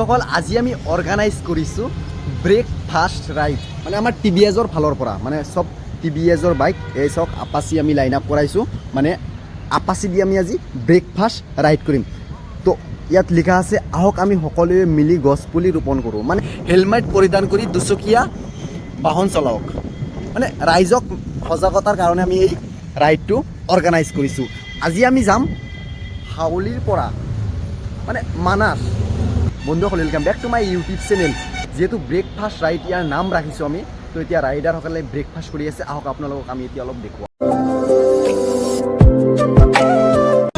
বন্ধুসকল আজি আমি অৰ্গানাইজ কৰিছোঁ ব্ৰেকফাষ্ট ৰাইড মানে আমাৰ TVSৰ ফালৰ পৰা মানে সব TVSৰ বাইক এই চাওক আপাচি আমি লাইন আপ কৰাইছোঁ মানে আপাচি দি আমি আজি ব্ৰেকফাষ্ট ৰাইড কৰিম তো ইয়াত লিখা আছে আহক আমি সকলোৱে মিলি গছপুলি ৰোপণ কৰোঁ মানে হেলমেট পৰিধান কৰি দুচকীয়া বাহন চলাওক মানে ৰাইজক সজাগতাৰ কাৰণে আমি এই ৰাইডটো অৰ্গানাইজ কৰিছোঁ আজি আমি যাম হাউলিৰ পৰা মানে মানাস বন্ধুসকল welcome back to my YouTube channel যেহেতু ব্ৰেকফাষ্ট ৰাইড ইয়াৰ নাম ৰাখিছোঁ আমি তো এতিয়া ৰাইডাৰসকলে ব্ৰেকফাষ্ট কৰি আছে আহক আপোনালোকক আমি এতিয়া অলপ দেখুৱাম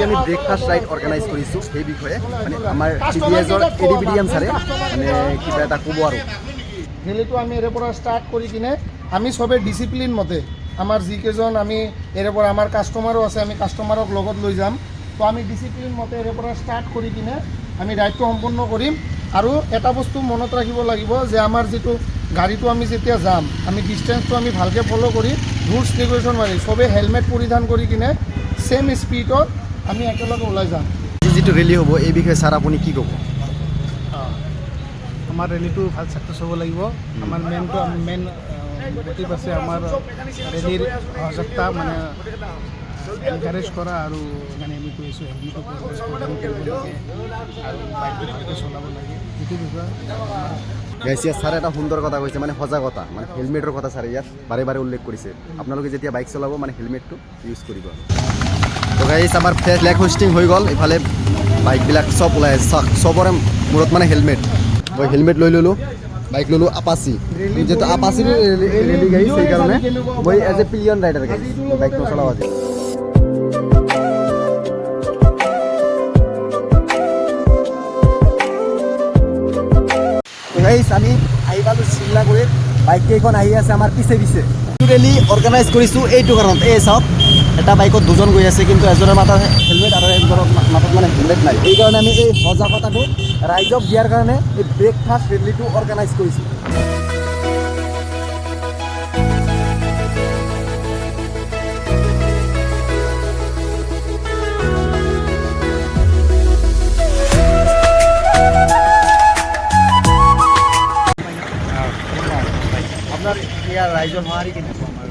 আমি ব্ৰেকফাষ্ট ৰাইড অৰ্গানাইজ কৰিছোঁ সেই বিষয়ে মানে আমাৰ TVSৰ এডিবিডিএম ছাৰে মানে কিবা এটা ক'ব আৰু ৰেলীটো আমি এৰে পৰা ষ্টাৰ্ট কৰি কিনে আমি সবে ডিচিপ্লিন মতে আমাৰ যিকেইজন আমি এৰে পৰা আমাৰ কাষ্টমাৰো আছে আমি কাষ্টমাৰক লগত লৈ যাম তো আমি ডিচিপ্লিন মতে এৰে পৰা ষ্টাৰ্ট কৰি কিনে আমি ৰাইডটো সম্পূৰ্ণ কৰিম আৰু এটা বস্তু মনত ৰাখিব লাগিব যে আমাৰ যিটো গাড়ীটো আমি যেতিয়া যাম আমি ডিষ্টেঞ্চটো আমি ভালকৈ ফ'ল' কৰি ৰুলছ ৰেগুলেশ্যন মাৰি সবে হেলমেট পৰিধান কৰি কিনে ছেম স্পীডত আমি একেলগে ওলাই যাম যিটো ৰেলী হ'ব এই বিষয়ে ছাৰ আপুনি কি ক'ব আমাৰ ৰেলীটো ভাল ছাকচেছ হ'ব লাগিব আমাৰ মেইন মোটিভ আছে আমাৰ ৰেলীৰ সজাগতা মানে এনকাৰেজ কৰা আৰু মানে আমি কৈছোঁ হেলমেটটো প্ৰদান কৰিব লাগে আৰু বাইকটো ভালকৈ চলাব লাগে সেইটো বিষয়ে গাইছিয়া ছাৰে এটা সুন্দৰ কথা কৈছে মানে সজাগতা মানে হেলমেটৰ কথা ছাৰে ইয়াত বাৰে বাৰে উল্লেখ কৰিছে আপোনালোকে যেতিয়া বাইক চলাব মানে হেলমেটটো ইউজ কৰিব তো গাইছ আমাৰ ফ্লেগ হোষ্টিং হৈ গ'ল ইফালে বাইকবিলাক চব ওলাই আছে চবৰে মূৰত মানে হেলমেট মই হেলমেট লৈ ল'লোঁ বাইক ল'লোঁ আপাচি যিহেতু আপাচিৰ ৰেলী গাড়ী সেইকাৰণে মই এজ এ পিলিয়ন ৰাইডাৰ গাড়ী বাইক নচলাওঁ আজি আমি আহি পালোঁ চিল্লাগুৰিত বাইক কেইখন আহি আছে আমাৰ পিছে পিছে ৰেলী অৰ্গানাইজ কৰিছোঁ এইটো কাৰণত এই চাওক এটা বাইকত দুজন গৈ আছে কিন্তু এজনৰ মাথাত হেলমেট আৰু এজনৰ মাথাত মানে হেলমেট নাই এইকাৰণে আমি এই সজাগতাটো ৰাইজক দিয়াৰ কাৰণে এই ব্ৰেকফাষ্ট ৰেলীটো অৰ্গানাইজ কৰিছোঁ আপোনাৰ ইয়াৰ ৰাইজৰ সঁহাৰি কেনেকুৱা আমাৰ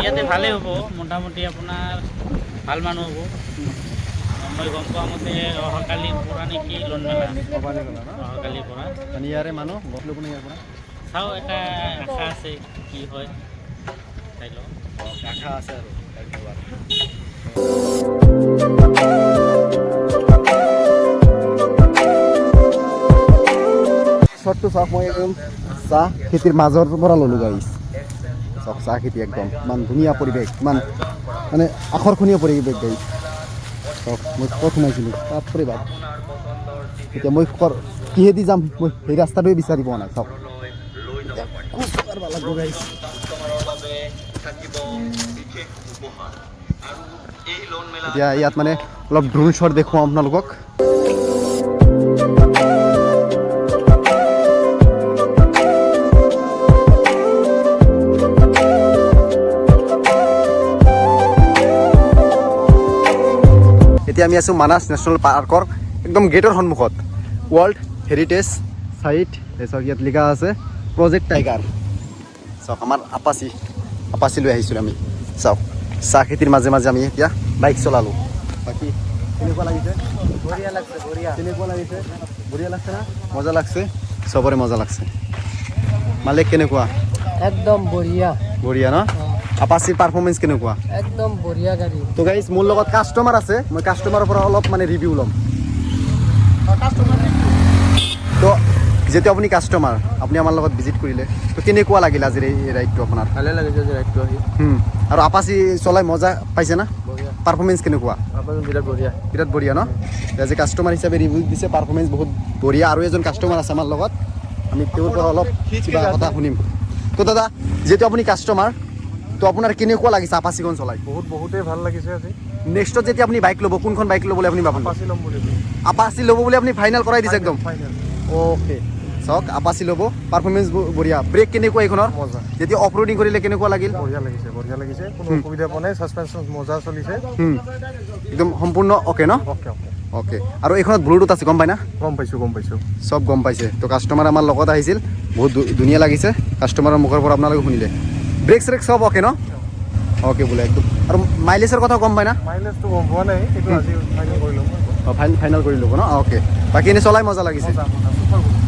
ইয়াতে ভালেই হ'ব মোটামুটি আপোনাৰ ভাল মানুহ হ'ব মই গম পোৱা মতে অহাকালিৰ পৰা নেকি লোন মেলা অহাকালিৰ পৰা মানে ইয়াৰে মানুহ গছ ল'ব নে ইয়াৰ পৰা চাওঁ এটা আশা আছে কি হয় চাই লওঁ আশা আছে আৰু শ্বটটো চাওক মই একদম চাহ খেতিৰ মাজৰ পৰা ল'লোঁ গাইছ চাওক চাহ খেতি একদম ইমান ধুনীয়া পৰিৱেশ ইমান মানে আকৰ্ষণীয় পৰিৱেশ গাইছ চাওক মই ক'ত সোমাইছিলোঁ বাপৰে বাপ এতিয়া মই কিহেদি যাম মই সেই ৰাস্তাটোৱে বিচাৰি পোৱা নাই চাওক গাইছ এতিয়া ইয়াত মানে অলপ ড্ৰোন শ্বট দেখুৱাম আপোনালোকক এতিয়া আমি আছোঁ মানাস নেশ্যনেল পাৰ্কৰ একদম গেটৰ সন্মুখত ৱৰ্ল্ড হেৰিটেজ চাইট চাওক ইয়াত লিখা আছে প্ৰজেক্ট টাইগাৰ চাওক আমাৰ আপাচি লৈ আহিছিলোঁ আমি চাওক চাহ খেতিৰ মাজে মাজে আমি এতিয়া বাইক চলালোঁ বাকী কেনেকুৱা লাগিছে বঢ়িয়া লাগিছে কেনেকুৱা লাগিছে বঢ়িয়া লাগছে না মজা লাগছে চবৰে মজা লাগছে মালিক কেনেকুৱা একদম বঢ়িয়া বঢ়িয়া ন আপাচিৰ পাৰফৰ্মেঞ্চ কেনেকুৱা একদম বঢ়িয়া গাড়ী তো গাইজ মোৰ লগত কাষ্টমাৰ আছে মই কাষ্টমাৰৰ পৰা অলপ মানে ৰিভিউ ল'ম তো যিহেতু আপুনি কাষ্টমাৰ আপুনি আমাৰ লগত ভিজিট কৰিলে তো কেনেকুৱা লাগিল আজিৰ এই ৰাইডটো আপোনাৰ ভালে লাগিছে যে ৰাইডটো আহি আৰু আপাচি চলাই মজা পাইছে না পাৰফৰ্মেঞ্চ কেনেকুৱা বিৰাট বঢ়িয়া ন এজ এ কাষ্টমাৰ হিচাপে ৰিভিউ দিছে পাৰফৰ্মেঞ্চ বহুত বঢ়িয়া আৰু এজন কাষ্টমাৰ আছে আমাৰ লগত আমি তেওঁৰ পৰা অলপ কিবা কথা শুনিম তো দাদা যিহেতু আপুনি কাষ্টমাৰ তো আপোনাৰ কেনেকুৱা লাগিছে আপাচিখন চলাই বহুতেই ভাল লাগিছে আজি নেক্সটত যেতিয়া আপুনি বাইক ল'ব কোনখন বাইক ল'বলৈ আপুনি ভাবক আপাচি ল'ম বুলি আপাচি ল'ব বুলি আপুনি ফাইনেল কৰাই দিছে একদম ফাইনেল ওকে চাওক আপাচি ল'ব পাৰফৰ্মেঞ্চ বঢ়িয়া ব্ৰেক কেনেকুৱা এইখনৰ মজা যেতিয়া অফ ৰোডিং কৰিলে কেনেকুৱা লাগিল বঢ়িয়া লাগিছে কোনো অসুবিধা পোৱা নাই ছাছপেনশ্যন মজা চলিছে একদম সম্পূৰ্ণ অ'কে ন অ'কে অ'কে আৰু এইখনত ব্লুটুথ আছে গম পাই না গম পাইছোঁ চব গম পাইছে তো কাষ্টমাৰ আমাৰ লগত আহিছিল বহুত ধুনীয়া লাগিছে কাষ্টমাৰৰ মুখৰ পৰা আপোনালোকে শুনিলে ব্ৰেক চেক চব অ'কে ন অ'কে বোলে একদম আৰু মাইলেজৰ কথা গম পাই না মাইলেজটো গম পোৱা নাই কিন্তু আজি ফাইনেল কৰি ল'ম ফাইনেল কৰি ল'ব ন অ'কে বাকী এনেই চলাই মজা লাগিছে চুপাৰ